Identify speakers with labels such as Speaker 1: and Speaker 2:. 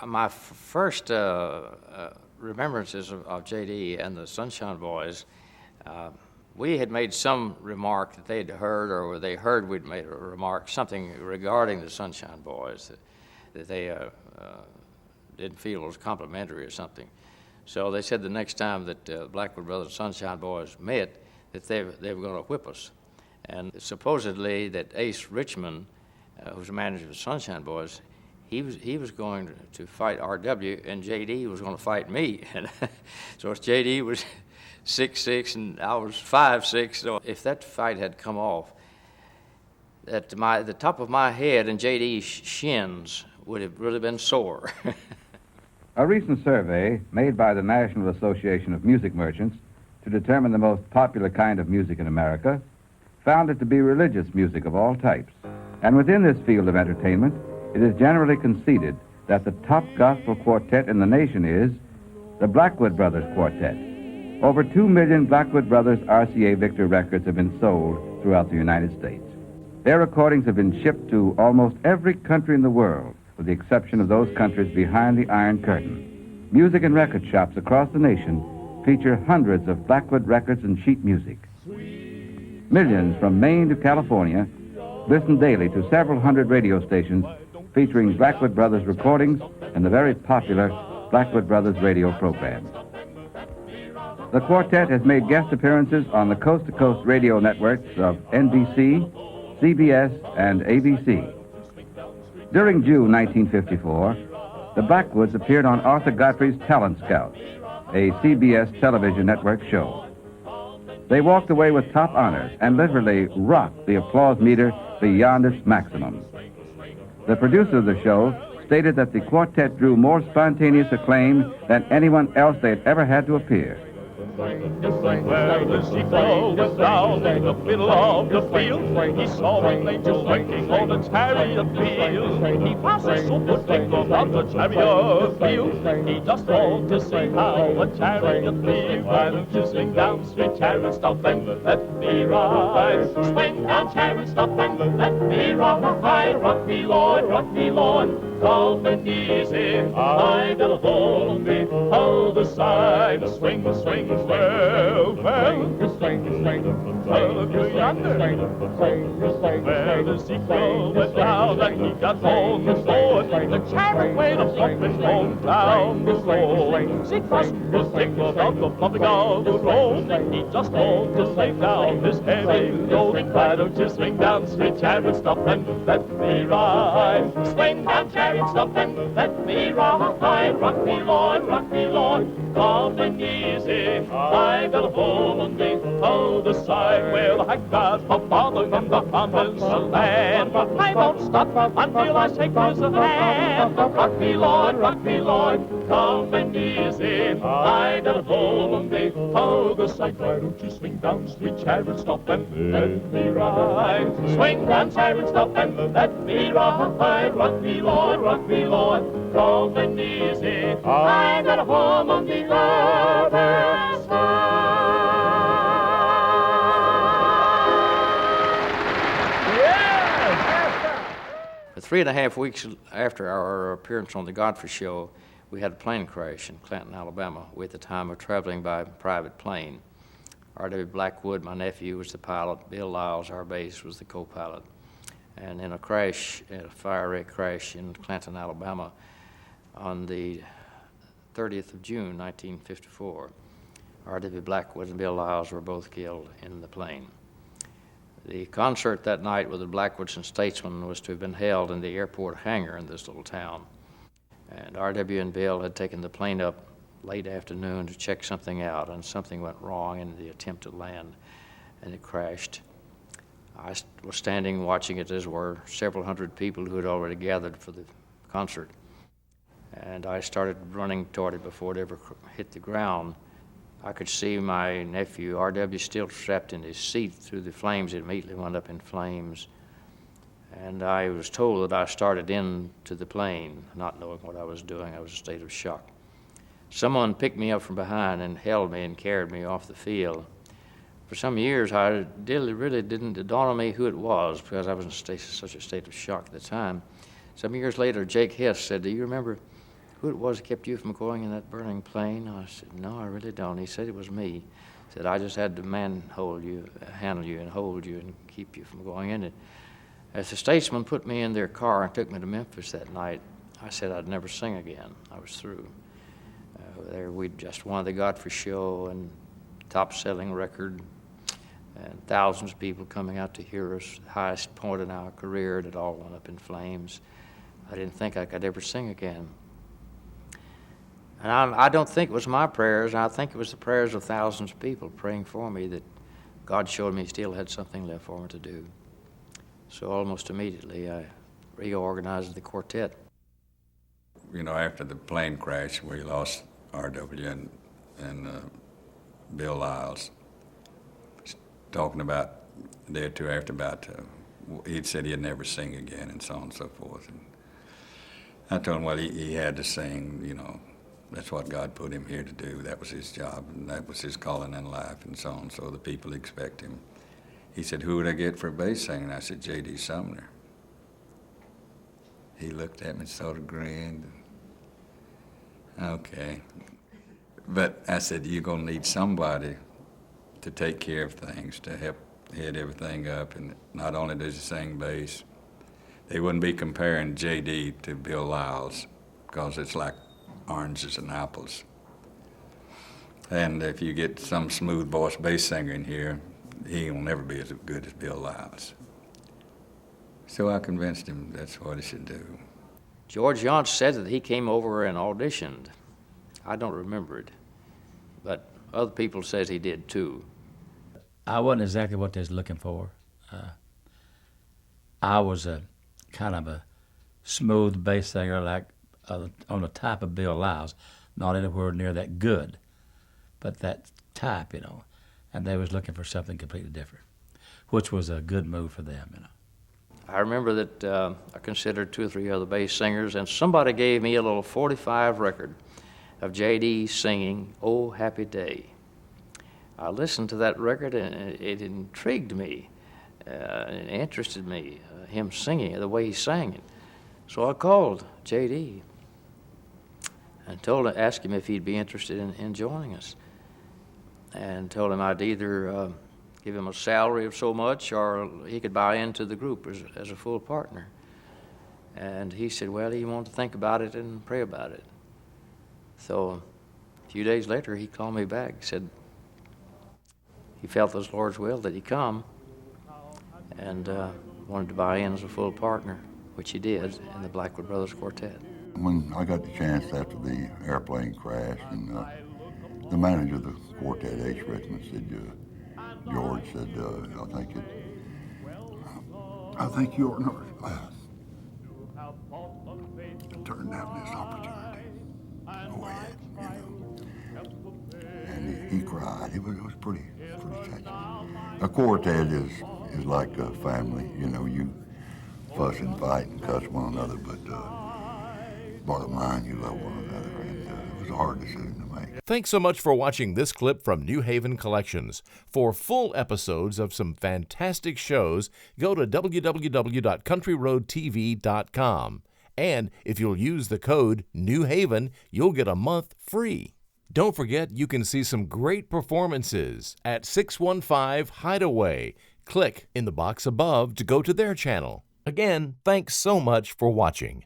Speaker 1: My first remembrances of J.D. and the Sunshine Boys, we had made some remark that they'd heard, or they heard we'd made a remark, something regarding the Sunshine Boys, that they didn't feel was complimentary or something. So they said the next time that Blackwood Brothers and Sunshine Boys met, that they were going to whip us. And supposedly that Ace Richmond, who's the manager of the Sunshine Boys, he was going to fight R.W., and J.D. was going to fight me. And so J.D. was 6'6", and I was 5'6". So if that fight had come off, the top of my head and J.D.'s shins would have really been sore.
Speaker 2: A recent survey made by the National Association of Music Merchants to determine the most popular kind of music in America found it to be religious music of all types. And within this field of entertainment, it is generally conceded that the top gospel quartet in the nation is the Blackwood Brothers Quartet. Over 2 million Blackwood Brothers RCA Victor records have been sold throughout the United States. Their recordings have been shipped to almost every country in the world, with the exception of those countries behind the Iron Curtain. Music and record shops across the nation feature hundreds of Blackwood records and sheet music. Millions from Maine to California listen daily to several hundred radio stations featuring Blackwood Brothers recordings and the very popular Blackwood Brothers radio program. The quartet has made guest appearances on the coast-to-coast radio networks of NBC, CBS, and ABC. During June 1954, the Blackwoods appeared on Arthur Godfrey's Talent Scout, a CBS television network show. They walked away with top honors and literally rocked the applause meter beyond its maximum. The producer of the show stated that the quartet drew more spontaneous acclaim than anyone else they had ever had to appear.
Speaker 3: Where the seagull was down in the middle of the field, he saw an angel waiting on the chariot field. He passes over things on the chariot field. He just longed to see how a chariot feels. Why don't you swing down, sweet chariot, stop and let me ride. Swing down, chariot, stop and let me ride. Rock me, Lord, calm and easy. I got a hold on the other side. Swing, swing, well, swing, look yonder. Where the seagull went down and he got on the board, the chariot went up and on down the road. See, Crust was thinking about the pumping of the road. He just longed to lay down his heavy load. Why don't you swing down, sweet chariot, stop and let me ride. Swing down, chariot, stop and let me ride. Rock me, Lord, calm and easy. I got a hole on the other side. Well, I got my father in the promised land. I won't stop until I shake his hand. Rock me, Lord, calm and easy. I got a hole on the other side. Why don't you swing down, sweet chariot, stop and let me ride. Swing down, chariot, stop and let me ride. Rock me, Lord, calm and easy. I got a home on the other side.
Speaker 1: For 3.5 weeks after our appearance on the Godfrey Show, we had a plane crash in Clanton, Alabama. We, at the time, were traveling by private plane. R.W. Blackwood, my nephew, was the pilot. Bill Lyles, our bass, was the co-pilot. And in a fire wreck crash in Clanton, Alabama, on the 30th of June, 1954, R.W. Blackwood and Bill Lyles were both killed in the plane. The concert that night with the Blackwoods and Statesmen was to have been held in the airport hangar in this little town. And R.W. and Bill had taken the plane up late afternoon to check something out, and something went wrong in the attempt to land, and it crashed. I was standing watching it, as were several hundred people who had already gathered for the concert. And I started running toward it before it ever hit the ground. I could see my nephew, R.W., still strapped in his seat through the flames. It immediately went up in flames. And I was told that I started into the plane, not knowing what I was doing. I was in a state of shock. Someone picked me up from behind and held me and carried me off the field. For some years, I really didn't dawn on me who it was, because I was in such a state of shock at the time. Some years later, Jake Hess said, "Do you remember who it was that kept you from going in that burning plane? I said, no, I really don't. He said it was me. He said, I just had to handle you and hold you and keep you from going in it. As the statesman put me in their car and took me to Memphis that night, I said I'd never sing again. I was through. There we'd just won the Godfrey Show and top-selling record, and thousands of people coming out to hear us, the highest point in our career, and it all went up in flames. I didn't think I could ever sing again. And I don't think it was my prayers. I think it was the prayers of thousands of people praying for me that God showed me he still had something left for me to do. So almost immediately, I reorganized the quartet.
Speaker 4: You know, after the plane crash, we lost R.W. and Bill Lyles. Talking about a day or two after he'd said he'd never sing again and so on and so forth. And I told him, well, he had to sing, you know. That's what God put him here to do. That was his job, and that was his calling in life, and so on. So the people expect him. He said, who would I get for a bass singer? And I said, J.D. Sumner. He looked at me and sort of grinned. Okay. But I said, you're going to need somebody to take care of things, to help head everything up. And not only does he sing bass, they wouldn't be comparing J.D. to Bill Lyles, because it's like oranges and apples. And if you get some smooth voice bass singer in here, he will never be as good as Bill Lyles. So I convinced him that's what he should do.
Speaker 1: George Yonch said that he came over and auditioned. I don't remember it, but other people says he did too.
Speaker 5: I wasn't exactly what they was looking for. I was a kind of a smooth bass singer, like on the type of Bill Lyles, not anywhere near that good, but that type, you know. And they was looking for something completely different, which was a good move for them, you know.
Speaker 1: I remember that I considered 2 or 3 other bass singers, and somebody gave me a little 45 record of J.D. singing "Oh Happy Day." I listened to that record, and it intrigued me, it interested me, him singing it, the way he sang it. So I called J.D. and asked him if he'd be interested in joining us, and told him I'd either give him a salary of so much or he could buy into the group as a full partner. And he said, well, he wanted to think about it and pray about it. So a few days later, he called me back, said he felt it was the Lord's will that he come, and wanted to buy in as a full partner, which he did in the Blackwood Brothers Quartet.
Speaker 6: When I got the chance after the airplane crash, and the manager of the quartet, H. Richmond, said, George said, I think you're turn down this opportunity. Go ahead, you know. And he cried. It was pretty touching. A quartet is like a family. You know, you fuss and fight and cuss one another, but bottom line, you love one another, and it was a hard decision to make.
Speaker 7: Thanks so much for watching this clip from New Haven Collections. For full episodes of some fantastic shows, go to www.countryroadtv.com. And if you'll use the code New Haven, you'll get a month free. Don't forget, you can see some great performances at 615 Hideaway. Click in the box above to go to their channel. Again, thanks so much for watching.